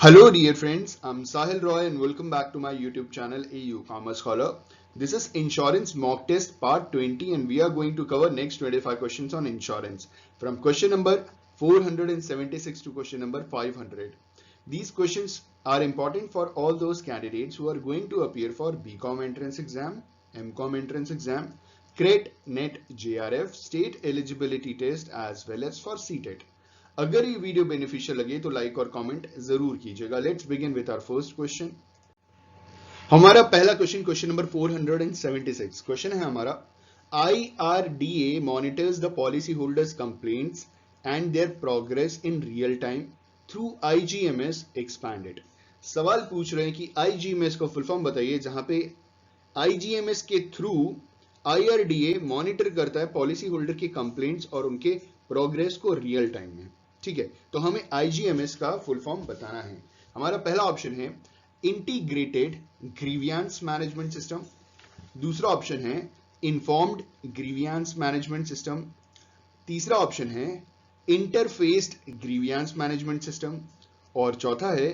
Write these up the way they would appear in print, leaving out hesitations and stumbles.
Hello dear friends, I'm Sahil Roy and welcome back to my YouTube channel AU Commerce Scholar. This is Insurance Mock Test Part 20 and we are going to cover next 25 questions on insurance from question number 476 to question number 500. These questions are important for all those candidates who are going to appear for BCom entrance exam, MCom entrance exam, CRET, NET, JRF, state eligibility test as well as for CTET. अगर ये video beneficial लगे तो like और comment जरूर कीजिएगा। Let's begin with our first question. हमारा पहला question number 476 question है हमारा IRDA monitors the policy holders complaints and their progress in real time through IGMS expanded. सवाल पूछ रहे हैं कि IGMS को फुल फॉर्म बताइए, जहां पे IGMS के थ्रू IRDA मॉनिटर करता है पॉलिसी होल्डर के कंप्लेंट्स और उनके प्रोग्रेस को रियल टाइम में। ठीक है, तो हमें IGMS का फुल फॉर्म बताना है। हमारा पहला ऑप्शन है इंटीग्रेटेड ग्रीवियंस मैनेजमेंट सिस्टम, दूसरा ऑप्शन है इन्फॉर्म्ड ग्रीवियंस मैनेजमेंट सिस्टम, तीसरा ऑप्शन है इंटरफेस्ड ग्रीवियंस मैनेजमेंट सिस्टम और चौथा है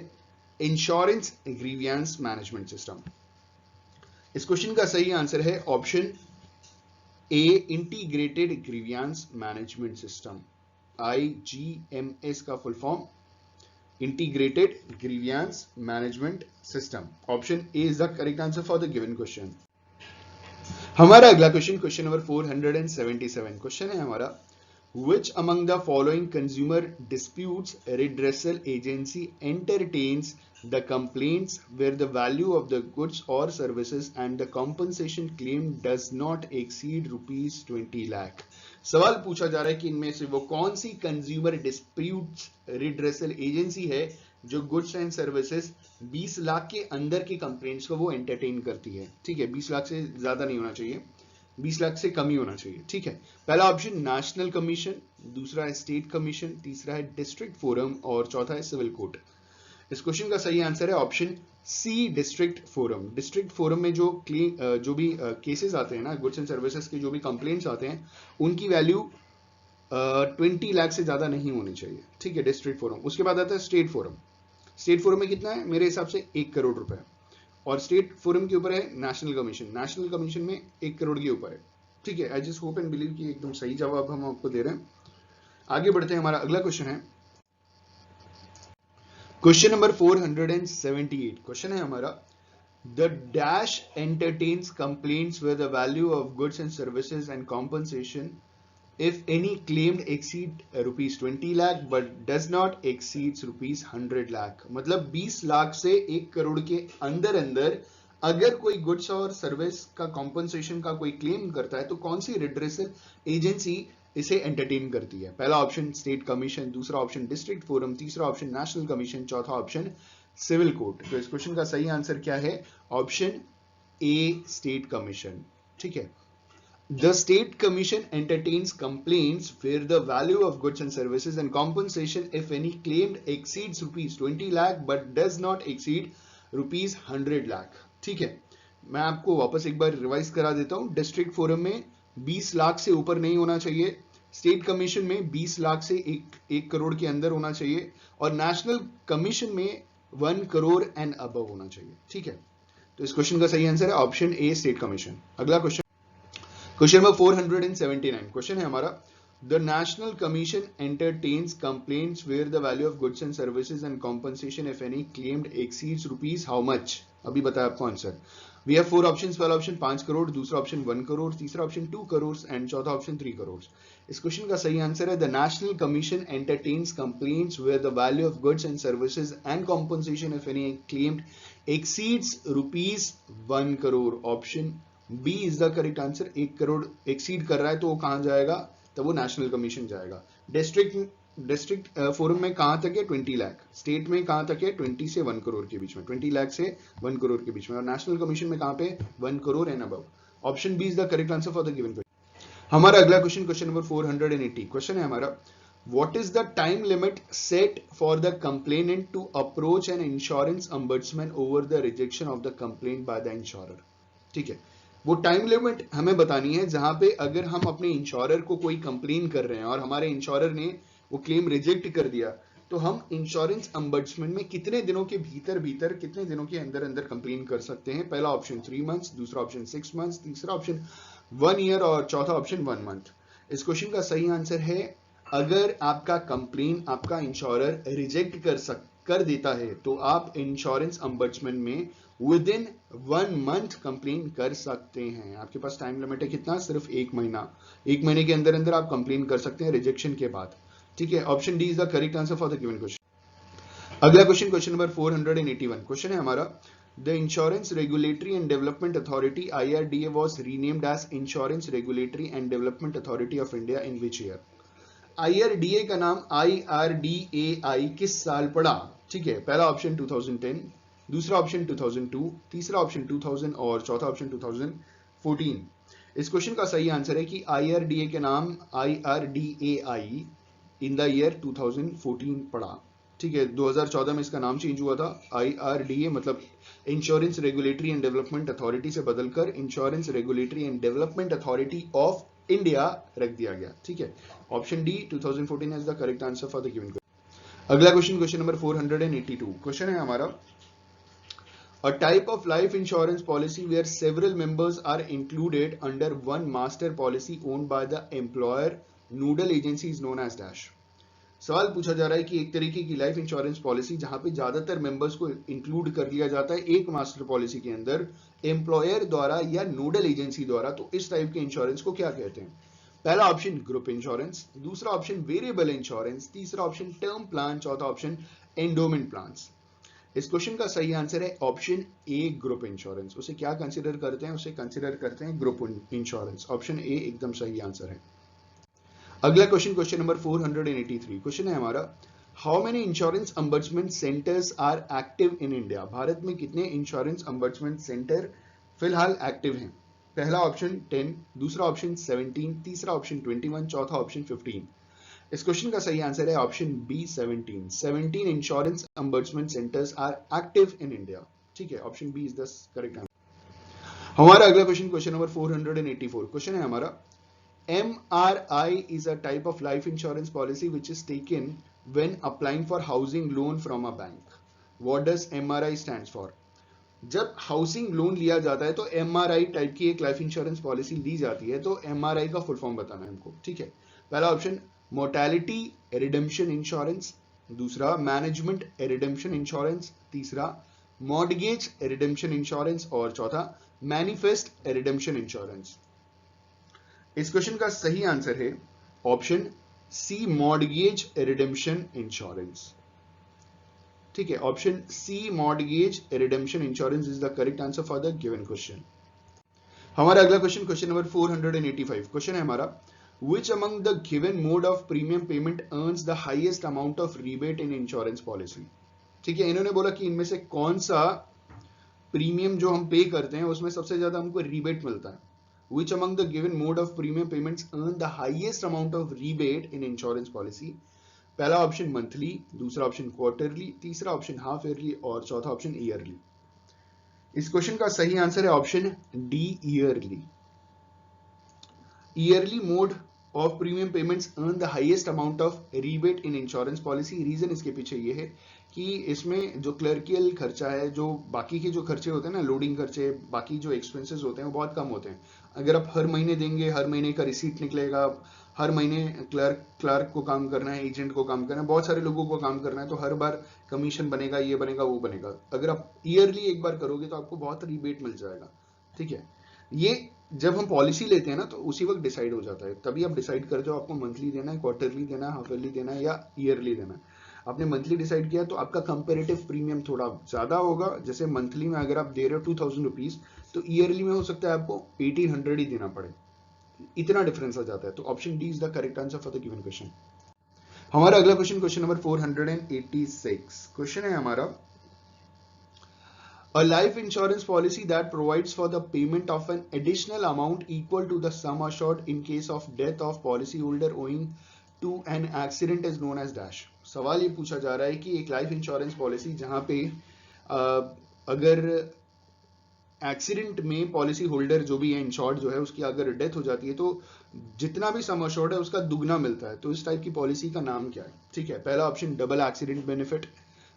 इंश्योरेंस ग्रीवियंस मैनेजमेंट सिस्टम। इस क्वेश्चन का सही आंसर है ऑप्शन ए integrated grievance management system. IGMS का full form integrated grievance management system. Option A is the correct answer for the given question. हमारा अगला क्वेश्चन नंबर 477 क्वेश्चन है हमारा Which among the following consumer disputes redressal agency entertains the complaints where the value of the goods or services and the compensation claim does not exceed rupees 20 lakh? सवाल पूछा जा रहा है कि इनमें से वो कौन सी कंज्यूमर डिस्प्यूट्स रिड्रेसल एजेंसी है जो गुड्स एंड सर्विसेज 20 लाख के अंदर के कंप्लेंट्स को वो एंटरटेन करती है। ठीक है, 20 लाख से ज्यादा नहीं होना चाहिए, 20 लाख से कम ही होना चाहिए। ठीक है, पहला ऑप्शन नेशनल कमीशन, दूसरा है स्टेट कमीशन, तीसरा है डिस्ट्रिक्ट फोरम और चौथा है सिविल कोर्ट। इस क्वेश्चन का सही आंसर है option C district forum. District forum में जो भी केसेस आते हैं ना, गुड्स एंड सर्विसेज के जो भी कंप्लेंट्स आते हैं, उनकी वैल्यू 20 लाख से ज्यादा नहीं होनी चाहिए। ठीक है, डिस्ट्रिक्ट फोरम। उसके बाद आता है स्टेट फोरम। स्टेट फोरम में कितना है? मेरे हिसाब से 1 करोड़ रुपए। और स्टेट फोरम के ऊपर है नेशनल कमीशन। नेशनल कमीशन में 1 करोड़ के ऊपर है। ठीक है, I just hope and believe कि एकदम सही जवाब हम आपको दे रहे हैं। आगे बढ़ते हैं, हमारा अगला क्वेश्चन है क्वेश्चन नंबर 478। क्वेश्चन है हमारा the dash entertains complaints with the value of goods and services and compensation if any claimed exceed rupees 20 lakh but does not exceeds rupees 100 lakh। मतलब 20 लाख से 1 करोड़ के अंदर अंदर अगर कोई गुड्स और सर्विस का कॉम्पनसेशन का कोई क्लेम करता है तो कौन सी रिड्रेसल एजेंसी इसे एंटरटेन करती है? पहला ऑप्शन स्टेट कमीशन, दूसरा ऑप्शन डिस्ट्रिक्ट फोरम, तीसरा ऑप्शन नेशनल कमीशन, चौथा ऑप्शन सिविल कोर्ट। तो इस क्वेश्चन का सही आंसर क्या है? Option A state commission. ठीक है, The state commission entertains complaints where the value of goods and services and compensation if any claimed exceeds rupees 20 lakh but does not exceed rupees 100 lakh। ठीक है, मैं आपको वापस एक बार रिवाइज करा देता हूं। डिस्ट्रिक्ट फोरम में 20 लाख से ऊपर नहीं होना चाहिए, स्टेट कमीशन में 20 लाख से 1 करोड़ के अंदर होना चाहिए और नेशनल कमीशन में 1 करोड़ एंड अबव होना चाहिए। ठीक है, तो इस क्वेश्चन का सही आंसर है ऑप्शन ए स्टेट कमीशन। अगला क्वेश्चन नंबर 479 क्वेश्चन है हमारा the national commission entertains complaints where the value of goods and services and compensation if any claimed exceeds rupees how much? अभी बताया आपको आंसर। We have 4 options. पहला option 5 crore, दूसरा option 1 crore, तीसरा option 2 crore and चौथा option 3 crore. इस क्वेश्चन का सही आंसर है the national commission entertains complaints where the value of goods and services and compensation if any claimed exceeds rupees 1 crore. Option B is the correct answer. 1 crore exceed कर रहा है तो वो कहां जाएगा? तो वो नेशनल कमीशन जाएगा। डिस्ट्रिक्ट फोरम में कहां तक है? 20 लाख। स्टेट में कहां तक है? 20 से 1 करोड़ के बीच में, 20 लाख से 1 करोड़ के बीच में। और नेशनल कमीशन में कहां पे? 1 crore and above. Option B is the correct answer for the given question. हमारा अगला क्वेश्चन नंबर 480 क्वेश्चन है हमारा What is the time limit set for the complainant to approach an insurance ombudsman over the rejection of the complaint by the insurer? ठीक है, वो time limit हमें बतानी है जहां पे अगर हम अपने इंश्योरर को कोई कंप्लेन कर रहे हैं और हमारे इंश्योरर ने वो क्लेम रिजेक्ट कर दिया तो हम इंश्योरेंस अम्बड्समैन में कितने दिनों के भीतर कितने दिनों के अंदर कंप्लेन कर सकते हैं? पहला ऑप्शन 3 मंथ्स, दूसरा ऑप्शन 6 मंथ्स, तीसरा ऑप्शन 1 ईयर और चौथा ऑप्शन 1 मंथ। इस क्वेश्चन का सही आंसर है, अगर आपका कंप्लेन आपका इंश्योरर रिजेक्ट कर देता है तो आप इंश्योरेंस अम्बड्समैन में विद इन 1 मंथ कंप्लेन कर सकते हैं। आपके पास टाइम लिमिट है कितना? सिर्फ 1 महीना। 1 महीने के अंदर आप कंप्लेन कर सकते हैं रिजेक्शन के बाद। ठीक है, option D is the correct answer for the given question. अगला क्वेश्चन, क्वेश्चन नंबर 481, क्वेश्चन है हमारा, the insurance regulatory and development authority IRDA was renamed as insurance regulatory and development authority of India in which year? IRDA का नाम IRDAI किस साल पड़ा? ठीक है, पहला ऑप्शन 2010, दूसरा ऑप्शन 2002, तीसरा ऑप्शन 2000 और चौथा ऑप्शन 2014। इस क्वेश्चन का सही आंसर है कि IRDA के नाम IRDAI इन द ईयर 2014 पड़ा। ठीक है, 2014 में इसका नाम चेंज हुआ था, IRDA मतलब insurance regulatory and development authority से बदलकर insurance regulatory and development authority of India रख दिया गया। ठीक है, option D 2014 is the correct answer for the given question. अगला क्वेश्चन, क्वेश्चन नंबर 482, क्वेश्चन है हमारा, a type of life insurance policy where several members are included under one master policy owned by the employer nodal agency is known as dash। सवाल पूछा जा रहा है कि एक तरीके की लाइफ इंश्योरेंस पॉलिसी जहां पे ज्यादातर मेंबर्स को इंक्लूड कर लिया जाता है एक मास्टर पॉलिसी के अंदर एम्प्लॉयर द्वारा या नोडल एजेंसी द्वारा, तो इस टाइप के इंश्योरेंस को क्या कहते हैं? पहला ऑप्शन ग्रुप इंश्योरेंस, दूसरा ऑप्शन वेरिएबल इंश्योरेंस, तीसरा ऑप्शन टर्म प्लान, चौथा ऑप्शन एंडोमेंट प्लान्स। इस क्वेश्चन का सही आंसर है ऑप्शन ए ग्रुप इंश्योरेंस। उसे क्या कंसीडर करते हैं? उसे कंसीडर करते हैं ग्रुप इंश्योरेंस। ऑप्शन ए एकदम सही आंसर है। अगला क्वेश्चन, क्वेश्चन नंबर 483, क्वेश्चन है हमारा, how many insurance ombudsman centres are active in India? Bharat में कितने इंश्योरेंस अम्बड्समैन सेंटर फिलहाल एक्टिव हैं? पहला ऑप्शन 10, दूसरा ऑप्शन 17, तीसरा ऑप्शन 21, चौथा ऑप्शन 15। इस क्वेश्चन का सही आंसर है option B 17। 17 insurance ombudsman centres are active in India. ठीक है, option B is the correct answer. हमारा अगला क्वेश्चन, क्वेश्चन नंबर 484, क्वेश्चन है हमारा, MRI is a type of life insurance policy which is taken when applying for housing loan from a bank. What does MRI stands for? जब housing loan लिया जाता है तो MRI type की एक life insurance policy ली जाती है, तो MRI का फुल फॉर्म बताना है हमको। ठीक है, पहला ऑप्शन मोर्टेलिटी रिडेम्पशन इंश्योरेंस, दूसरा मैनेजमेंट रिडेम्पशन इंश्योरेंस, तीसरा मॉर्गेज रिडेम्पशन इंश्योरेंस और चौथा मैनिफेस्ट रिडेम्पशन इंश्योरेंस। इस क्वेश्चन का सही आंसर है option C mortgage redemption insurance. ठीक है, option C mortgage redemption insurance is the correct answer for the given question. हमारा अगला क्वेश्चन, क्वेश्चन नंबर 485, क्वेश्चन है हमारा, which among the given mode of premium payment earns the highest amount of rebate in insurance policy? ठीक है, इन्होंने बोला कि इनमें से कौन सा प्रीमियम जो हम पे करते हैं उसमें सबसे ज्यादा हमको रीबेट मिलता है। Which among the given mode of premium payments earn the highest amount of rebate in insurance policy? पहला ऑप्शन मंथली, दूसरा ऑप्शन क्वार्टरली, तीसरा ऑप्शन हाफ ईयरली और चौथा ऑप्शन ईयरली। इस क्वेश्चन का सही आंसर है option D yearly. Yearly mode of premium payments earn the highest amount of rebate in insurance policy. Reason इसके पीछे ये है कि इसमें जो क्लर्कियल खर्चा है, जो बाकी के जो खर्चे होते हैं ना, लोडिंग खर्चे, बाकी जो एक्सपेंसेस होते हैं वो बहुत कम होते हैं। अगर आप हर महीने देंगे, हर महीने का रिसीट निकलेगा, हर महीने क्लर्क को काम करना है, एजेंट को काम करना है, बहुत सारे लोगों को काम करना है, तो हर बार कमीशन बनेगा, ये बनेगा, वो बनेगा। अगर आप ईयरली एक बार करोगे तो आपको बहुत रिबेट मिल जाएगा। ठीक है, ये जब हम पॉलिसी लेते हैं ना तो उसी वक्त डिसाइड हो जाता है, तभी आप डिसाइड करते हो आपको मंथली देना है, क्वार्टरली देना है, हाफ ईयरली देना है या ईयरली देना है। आपने मंथली डिसाइड किया तो आपका कंपेरेटिव प्रीमियम थोड़ा ज्यादा होगा। जैसे मंथली में अगर आप दे रहे हो 2000 रुपीज, तो ईयरली में हो सकता है आपको 1800 ही देना पड़े। इतना डिफरेंस आ जाता है। तो option D is the correct answer for the given question. हमारा अगला क्वेश्चन, क्वेश्चन नंबर 486, क्वेश्चन है हमारा, a life insurance policy that provides for the payment of an additional amount equal to the sum assured in case of death of policyholder owing to an accident is known as dash। सवाल ये पूछा जा रहा है कि एक life insurance policy जहां पे अगर एक्सीडेंट में पॉलिसी होल्डर जो भी है, इंश्योर्ड जो है, उसकी अगर डेथ हो जाती है तो जितना भी सम अश्योर्ड है उसका दुगना मिलता है, तो इस टाइप की पॉलिसी का नाम क्या है? ठीक है, पहला ऑप्शन डबल एक्सीडेंट बेनिफिट,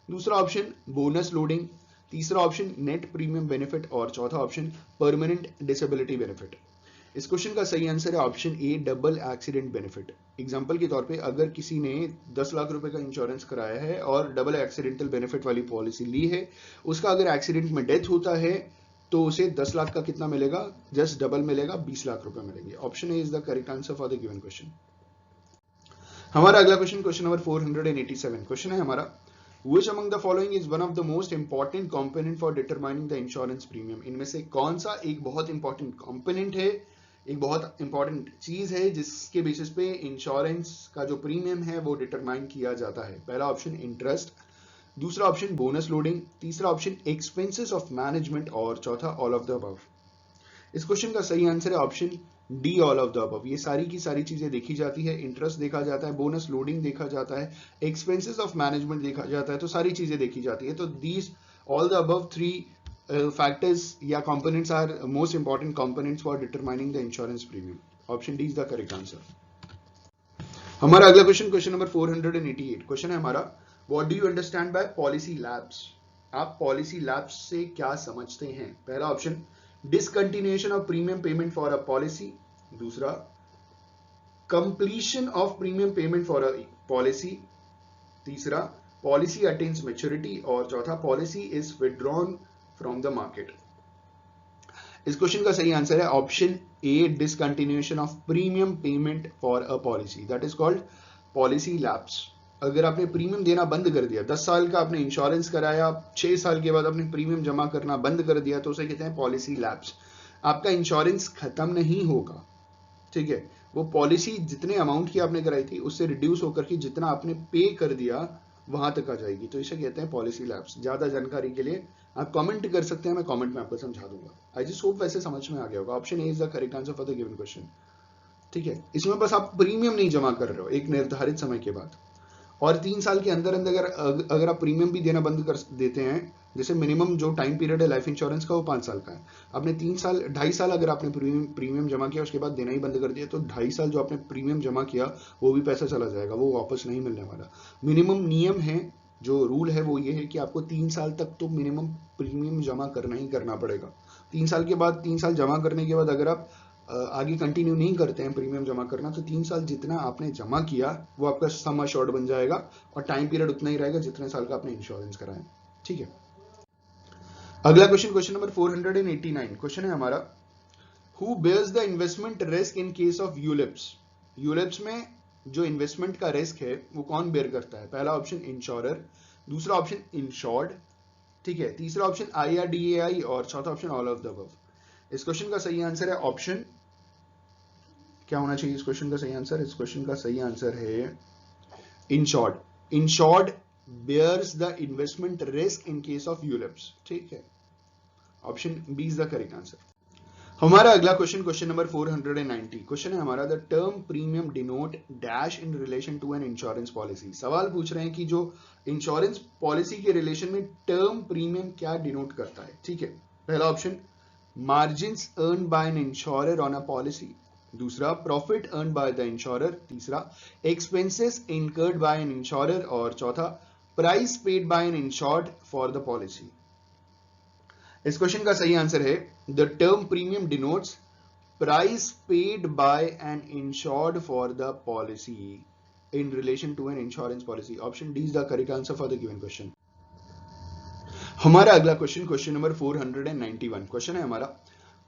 दूसरा ऑप्शन बोनस लोडिंग, तीसरा ऑप्शन नेट प्रीमियम बेनिफिट और चौथा ऑप्शन परमानेंट डिसेबिलिटी बेनिफिट। इस क्वेश्चन का सही आंसर है option A double accident benefit. Example के तौर पे अगर किसी ने 10 लाख रुपए का इंश्योरेंस कराया है और डबल एक्सीडेंटल बेनिफिट वाली पॉलिसी ली है, उसका अगर एक्सीडेंट में डेथ होता है तो उसे 10 लाख का कितना मिलेगा? जस्ट डबल मिलेगा, 20 लाख रुपए मिलेंगे। Option A is the correct answer for the given question. हमारा अगला क्वेश्चन, क्वेश्चन नंबर 487, क्वेश्चन है हमारा Which among the following is one of the most important component for determining the insurance premium? इनमें से कौन सा एक बहुत इंपॉर्टेंट कंपोनेंट है, एक बहुत इंपॉर्टेंट चीज है जिसके बेसिस पे इंश्योरेंस का जो प्रीमियम है वो डिटरमाइन किया जाता है? पहला ऑप्शन इंटरेस्ट, दूसरा ऑप्शन बोनस लोडिंग, तीसरा ऑप्शन एक्सपेंसेस ऑफ मैनेजमेंट और चौथा ऑल ऑफ द अबव। इस क्वेश्चन का सही आंसर है option D all of the above. ये सारी की सारी चीजें देखी जाती है, इंटरेस्ट देखा जाता है, बोनस लोडिंग देखा जाता है, एक्सपेंसेस ऑफ मैनेजमेंट देखा जाता है, तो सारी चीजें देखी जाती है। तो these all the above three factors या components are most important components for determining the insurance premium. Option D is the correct answer. हमारा अगला क्वेश्चन, क्वेश्चन नंबर 488, क्वेश्चन है हमारा What do you understand by policy lapse? आप policy lapse से क्या समझते हैं? पहला option discontinuation of premium payment for a policy, दूसरा completion of premium payment for a policy, तीसरा पॉलिसी अटेन्स मैच्योरिटी और चौथा policy is withdrawn from the market. इस क्वेश्चन का सही आंसर है option A discontinuation of premium payment for a policy, that is called policy lapse. अगर आपने premium देना बंद कर दिया, 10 साल का आपने इंश्योरेंस कराया, 6 साल के बाद आपने प्रीमियम जमा करना बंद कर दिया, तो उसे कहते हैं पॉलिसी लैप्स। आपका इंश्योरेंस खत्म नहीं होगा, ठीक है, वो पॉलिसी जितने अमाउंट की आपने कराई थी उससे रिड्यूस होकर के जितना आपने पे कर दिया वहां तक आ जाएगी, तो इसे कहते हैं पॉलिसी लैप्स। ज्यादा जानकारी के लिए आप कमेंट कर सकते हैं, मैं कमेंट में आपको समझा दूंगा। आई जस्ट होप वैसे समझ में आ गया होगा। Option A is the correct answer for the given question. ठीक है, इसमें बस आप प्रीमियम नहीं जमा कर रहे हो एक निर्धारित समय के बाद, और 3 साल के अंदर अंदर अगर आप प्रीमियम भी देना बंद कर देते हैं, जैसे मिनिमम जो टाइम पीरियड है लाइफ इंश्योरेंस का वो 5 साल का है, आपने 3 साल 2.5 साल अगर आपने प्रीमियम जमा किया उसके बाद देना ही बंद कर दिया, तो 2.5 साल जो आपने प्रीमियम जमा किया वो भी पैसा चला जाएगा, वो वापस नहीं मिलने वाला। मिनिमम नियम है, जो रूल है वो ये है कि आपको 3 साल तक तो मिनिमम प्रीमियम जमा करना ही करना पड़ेगा। 3 साल के बाद, 3 साल जमा करने के बाद अगर आप आगे कंटिन्यू नहीं करते हैं प्रीमियम जमा करना, तो 3 साल जितना आपने जमा किया वो आपका सम अश्योर्ड बन जाएगा और टाइम पीरियड उतना ही रहेगा जितने साल का आपने इंश्योरेंस कराया। ठीक है, अगला क्वेश्चन, क्वेश्चन नंबर 489, क्वेश्चन है हमारा who bears the investment risk in case of ULIPs? ULIPs में जो इन्वेस्टमेंट का रिस्क है वो कौन बेयर करता है? पहला ऑप्शन इंश्योरर, दूसरा ऑप्शन इंश्योर्ड, ठीक है, तीसरा ऑप्शन IRDAI और चौथा option all of the above. इस क्वेश्चन का सही आंसर है ऑप्शन, क्या होना चाहिए इस क्वेश्चन का सही आंसर? इस क्वेश्चन का सही आंसर है insured. Insured bears the investment risk in case of ULIPs. ठीक है, option B is the correct answer. हमारा अगला क्वेश्चन, क्वेश्चन नंबर 490, क्वेश्चन है हमारा the term premium denote dash in relation to an insurance policy. सवाल पूछ रहे हैं कि जो इंश्योरेंस पॉलिसी के रिलेशन में टर्म प्रीमियम क्या डिनोट करता है? ठीक है, पहला option margins earn by an insurer on a policy, दूसरा profit earn by the insurer, तीसरा expenses incurred by an insurer और चौथा price paid by an insured for the policy. इस क्वेश्चन का सही आंसर है the term premium denotes price paid by an insured for the policy in relation to an insurance policy. Option D is the correct answer for the given question. हमारा अगला question, question number 491, question है हमारा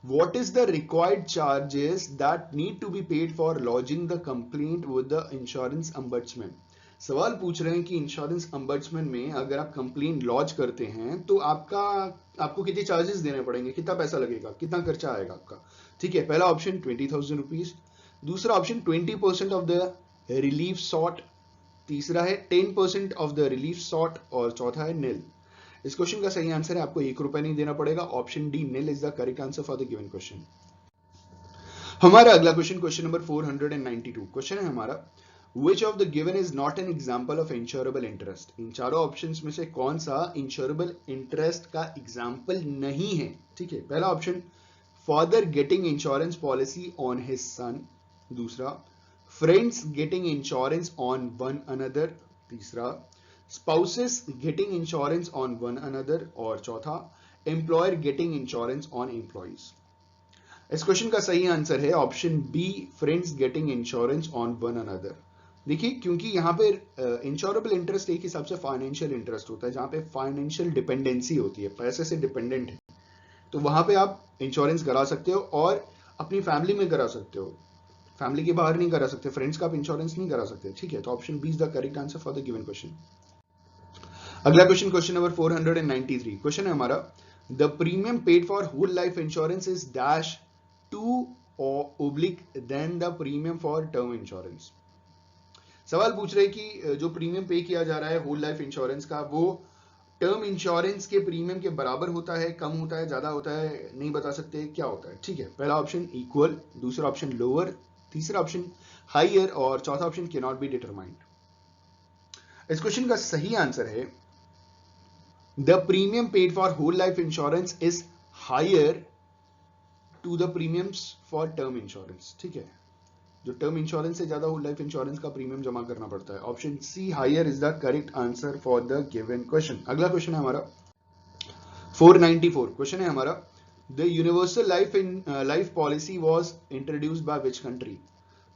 What is the required charges that need to be paid for lodging the complaint with the insurance ombudsman? सवाल पूछ रहे हैं कि insurance ombudsman में अगर आप कंप्लेंट लॉन्च करते हैं तो आपको कितने चार्जेस देने पड़ेंगे, कितना पैसा लगेगा, कितना खर्चा आएगा आपका? ठीक है, पहला ऑप्शन 20,000 रुपीज, दूसरा option 20% of the relief sought, तीसरा है 10% ऑफ द रिलीफ सॉट और चौथा है निल। इस क्वेश्चन का सही आंसर है आपको 1 रुपया नहीं देना पड़ेगा, option D nil is the correct answer for the given question. हमारा अगला क्वेश्चन, क्वेश्चन नंबर 492, क्वेश्चन है हमारा Which of the given is not an example of insurable interest? इन चारों ऑप्शंस में से कौन सा इंश्योरेबल इंटरेस्ट का एग्जाम्पल नहीं है? ठीक है, पहला option father getting insurance policy on his son, दूसरा, friends getting insurance on one another, तीसरा, spouses getting insurance on one another, और चौथा, employer getting insurance on employees. इस क्वेश्चन का सही आंसर है option B, friends getting insurance on one another. देखिए, क्योंकि यहाँ पे इंश्योरेबल इंटरेस्ट एक हिसाब से फाइनेंशियल इंटरेस्ट होता है, जहां पे फाइनेंशियल डिपेंडेंसी होती है, पैसे से डिपेंडेंट है, तो वहां पे आप इंश्योरेंस करा सकते हो और अपनी फैमिली में करा सकते हो, फैमिली के बाहर नहीं करा सकते, फ्रेंड्स का आप इंश्योरेंस नहीं करा सकते। ठीक है, तो option B is the correct answer for the given question. अगला क्वेश्चन, क्वेश्चन नंबर 493। क्वेश्चन है हमारा, the premium paid for whole life insurance is dash to oblique than the premium for term insurance. सवाल पूछ रहे कि जो premium पे किया जा रहा है होल लाइफ इंश्योरेंस का, वो टर्म इंश्योरेंस के प्रीमियम के बराबर होता है, कम होता है, ज्यादा होता है, नहीं बता सकते क्या होता है। ठीक है, पहला ऑप्शन इक्वल, दूसरा ऑप्शन लोअर, तीसरा ऑप्शन हाइयर, और चौथा option can not be determined. इस क्वेश्चन का सही आंसर है the premium paid for whole life insurance is higher to the premiums for term insurance. ठीक है, जो टर्म इंश्योरेंस से ज्यादा होल लाइफ इंश्योरेंस का प्रीमियम जमा करना पड़ता है। Option C higher is the correct answer for the given question. अगला क्वेश्चन है हमारा 494। क्वेश्चन है हमारा, the universal life policy was introduced by which country.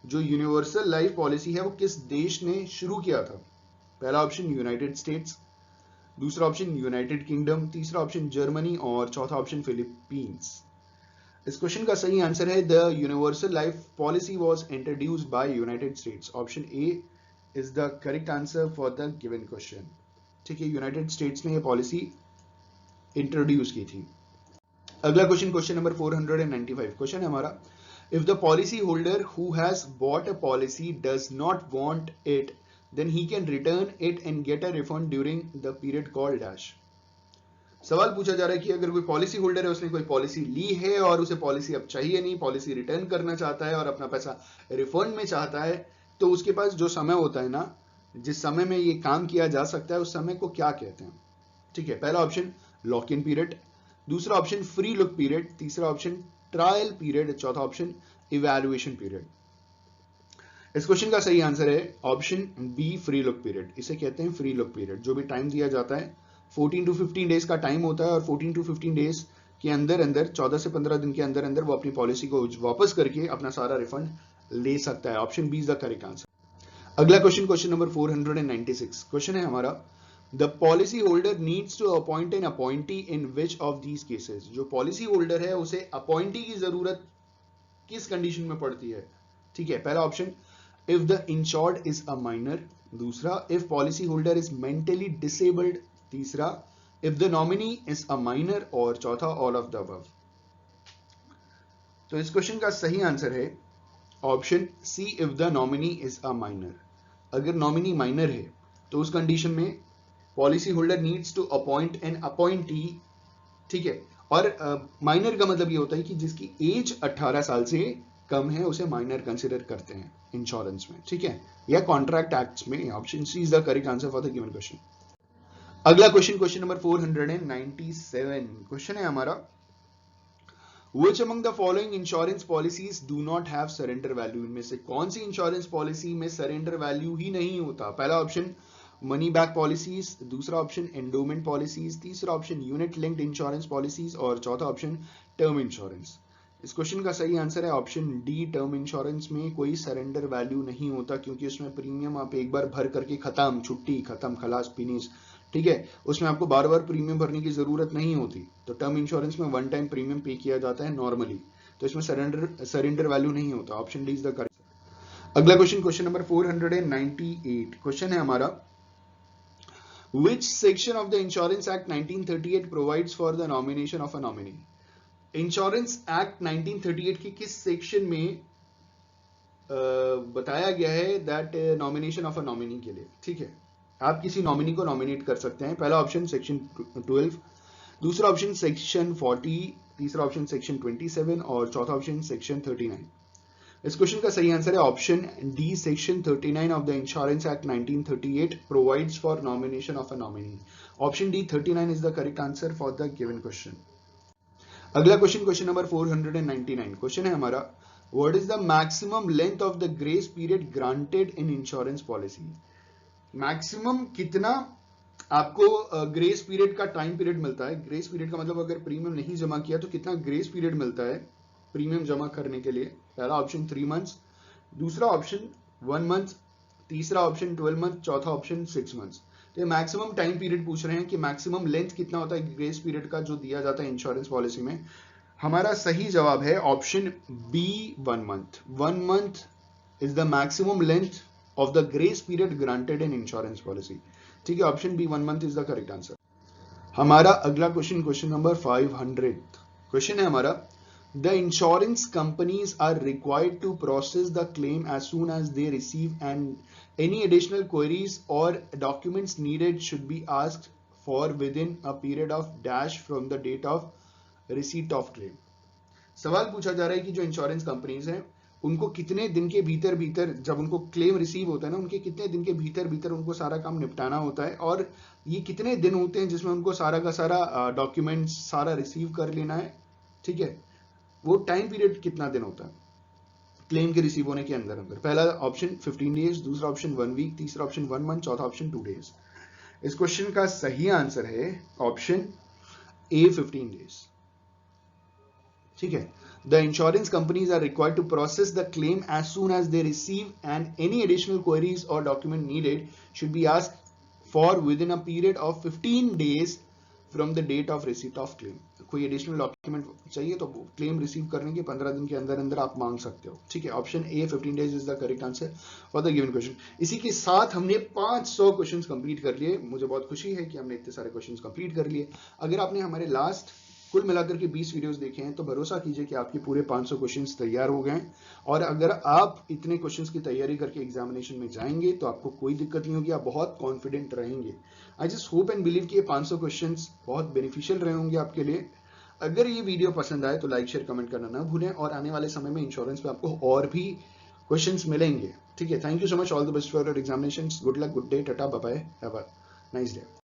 जो यूनिवर्सल लाइफ पॉलिसी है वो किस देश ने शुरू किया था। पहला ऑप्शन यूनाइटेड स्टेट्स, दूसरा ऑप्शन यूनाइटेड किंगडम, तीसरा ऑप्शन जर्मनी, और चौथा ऑप्शन फिलीपींस। इस क्वेश्चन का सही आंसर है the universal life policy was introduced by United states. Option A is the correct answer for the given question. ठीक है, यूनाइटेड स्टेट्स ने यह पॉलिसी इंट्रोड्यूस की थी। अगला क्वेश्चन, क्वेश्चन नंबर 495। क्वेश्चन है हमारा, if the policy holder who has bought a policy does not want it then he can return it and get a refund during the period called dash. सवाल पूछा जा रहा है कि अगर कोई पॉलिसी होल्डर है, उसने कोई पॉलिसी ली है और उसे पॉलिसी अब चाहिए नहीं, पॉलिसी रिटर्न करना चाहता है और अपना पैसा रिफंड में चाहता है, तो उसके पास जो समय होता है ना, जिस समय में ये काम किया जा सकता है, उस समय को क्या कहते हैं। ठीक है, पहला ऑप्शन लॉक इन पीरियड, दूसरा ऑप्शन फ्री लुक पीरियड, तीसरा ऑप्शन ट्रायल पीरियड, चौथा ऑप्शन इवैल्यूएशन पीरियड। इस क्वेश्चन का सही आंसर है option B, free look period. इसे कहते हैं फ्री लुक पीरियड। जो भी टाइम दिया जाता है 14 टू 15 डेज का टाइम होता है, और 14 टू 15 डेज के अंदर अंदर, 14 से 15 दिन के अंदर अंदर वो अपनी पॉलिसी को वापस करके अपना सारा रिफंड ले सकता है। Option B is the correct answer. अगला क्वेश्चन, क्वेश्चन नंबर 496। क्वेश्चन है हमारा, the policy holder needs to appoint an appointee in which of these cases. जो पॉलिसी होल्डर है उसे अपॉइंटी की जरूरत किस कंडीशन में पड़ती है। ठीक है, पहला option if the insured is a minor, दूसरा if policy holder is mentally disabled, तीसरा if the nominee is a minor, और चौथा ऑल ऑफ द अबव। तो इस क्वेश्चन का सही आंसर है option C, if the nominee is a minor. अगर नॉमिनी माइनर है तो उस कंडीशन में policy holder needs to appoint an appointee. ठीक है, और माइनर का मतलब ये होता है कि जिसकी एज 18 साल से कम है उसे माइनर कंसिडर करते हैं इंश्योरेंस में। ठीक है, या कॉन्ट्रैक्ट एक्ट्स में। Option C is the correct answer for the given question. अगला क्वेश्चन, क्वेश्चन नंबर 497। क्वेश्चन है हमारा, Which among the following insurance policies do not have surrender value? इनमें से कौन सी इंश्योरेंस पॉलिसी में सरेंडर वैल्यू ही नहीं होता। पहला ऑप्शन मनी बैक पॉलिसीज, दूसरा ऑप्शन एंडोमेंट पॉलिसीज, तीसरा option unit linked insurance policies, और चौथा ऑप्शन टर्म इंश्योरेंस। इस क्वेश्चन का सही आंसर है ऑप्शन डी, टर्म इंश्योरेंस में कोई सरेंडर वैल्यू नहीं होता, क्योंकि उसमें प्रीमियम आप एक बार भर करके खत्म, छुट्टी खत्म, खलास फिनिश। ठीक है, उसमें आपको बार बार प्रीमियम भरने की जरूरत नहीं होती। तो टर्म इंश्योरेंस में वन टाइम प्रीमियम पे किया जाता है नॉर्मली, तो इसमें सरेंडर वैल्यू नहीं होता। Option D is the correct. अगला क्वेश्चन, क्वेश्चन नंबर 498। क्वेश्चन है हमारा, Which section of the Insurance Act 1938 provides for the nomination of a nominee? Insurance act 1938 की किस सेक्शन में बताया गया है that nomination of a nominee के लिए। ठीक है, आप किसी नॉमिनी को नॉमिनेट कर सकते हैं। पहला ऑप्शन सेक्शन 12, दूसरा ऑप्शन सेक्शन 40, तीसरा ऑप्शन सेक्शन 27, और चौथा ऑप्शन सेक्शन 39। इस क्वेश्चन का सही आंसर है option D, section 39 of the insurance act 1938 provides for nomination of a nominee. Option D 39 is the correct answer for the given question. अगला question, question number 499। Question है हमारा, what is the maximum length of the grace period granted in insurance policy? Maximum कितना आपको grace period का time period मिलता है? Grace period का मतलब अगर प्रीमियम नहीं जमा किया तो कितना ग्रेस पीरियड मिलता है प्रीमियम जमा करने के लिए? पहला ऑप्शन 3 मंथ्स, दूसरा ऑप्शन 1 मंथ, तीसरा ऑप्शन 12 मंथ, चौथा ऑप्शन 6 मंथ्स। तो ये मैक्सिमम टाइम पीरियड पूछ रहे हैं कि मैक्सिमम लेंथ कितना होता है ग्रेस पीरियड का जो दिया जाता है इंश्योरेंस पॉलिसी में। हमारा सही जवाब है option B 1 month. 1 month is the maximum length of the grace period granted in insurance policy. ठीक है, option B 1 month is the correct answer. हमारा अगला क्वेश्चन, क्वेश्चन नंबर 500 क्वेश्चन है हमारा, the insurance companies are required to process the claim as soon as they receive, and any additional queries or documents needed should be asked for within a period of dash from the date of receipt of claim। सवाल पूछा जा रहा है कि जो insurance companies हैं उनको कितने दिन के भीतर भीतर, जब उनको क्लेम रिसीव होता है ना, उनके कितने दिन के भीतर भीतर उनको सारा काम निपटाना होता है, और ये कितने दिन होते हैं जिसमें उनको सारा का सारा डॉक्यूमेंट्स सारा रिसीव कर लेना है। ठीक है, वो टाइम पीरियड कितना दिन होता है क्लेम के रिसीव होने के अंदर अंदर? पहला ऑप्शन 15 डेज, दूसरा ऑप्शन 1 वीक, तीसरा ऑप्शन 1 मंथ, चौथा ऑप्शन 2 डेज। इस क्वेश्चन का सही आंसर है ऑप्शन ए 15 डेज। ठीक है, the insurance companies are required to process the claim as soon as they receive, and any additional queries और document needed should be asked for within a period of 15 days from the date of receipt of claim. कोई additional document चाहिए तो claim receive करने के 15 दिन के अंदर अंदर आप मांग सकते हो। ठीक है, option A 15 days is the correct answer for the given question. इसी के साथ हमने 500 क्वेश्चंस कंप्लीट कर लिए। मुझे बहुत खुशी है कि हमने इतने सारे क्वेश्चंस कंप्लीट कर लिए। अगर आपने हमारे लास्ट कुल मिलाकर के 20 वीडियोस देखे हैं तो भरोसा कीजिए कि आपके पूरे 500 क्वेश्चंस तैयार हो गए। और अगर आप इतने क्वेश्चंस की तैयारी करके एग्जामिनेशन में जाएंगे तो आपको कोई दिक्कत नहीं होगी, आप बहुत कॉन्फिडेंट रहेंगे। I just hope and believe कि ये 500 क्वेश्चंस बहुत बेनिफिशियल रहे होंगे आपके लिए। अगर ये वीडियो पसंद आए तो लाइक शेयर कमेंट करना ना भूलें, और आने वाले समय में इंश्योरेंस पे आपको और भी क्वेश्चंस मिलेंगे। ठीक है, thank you so much, all the best for your examinations, good luck, good day, ta-ta, bye bye, have a nice day.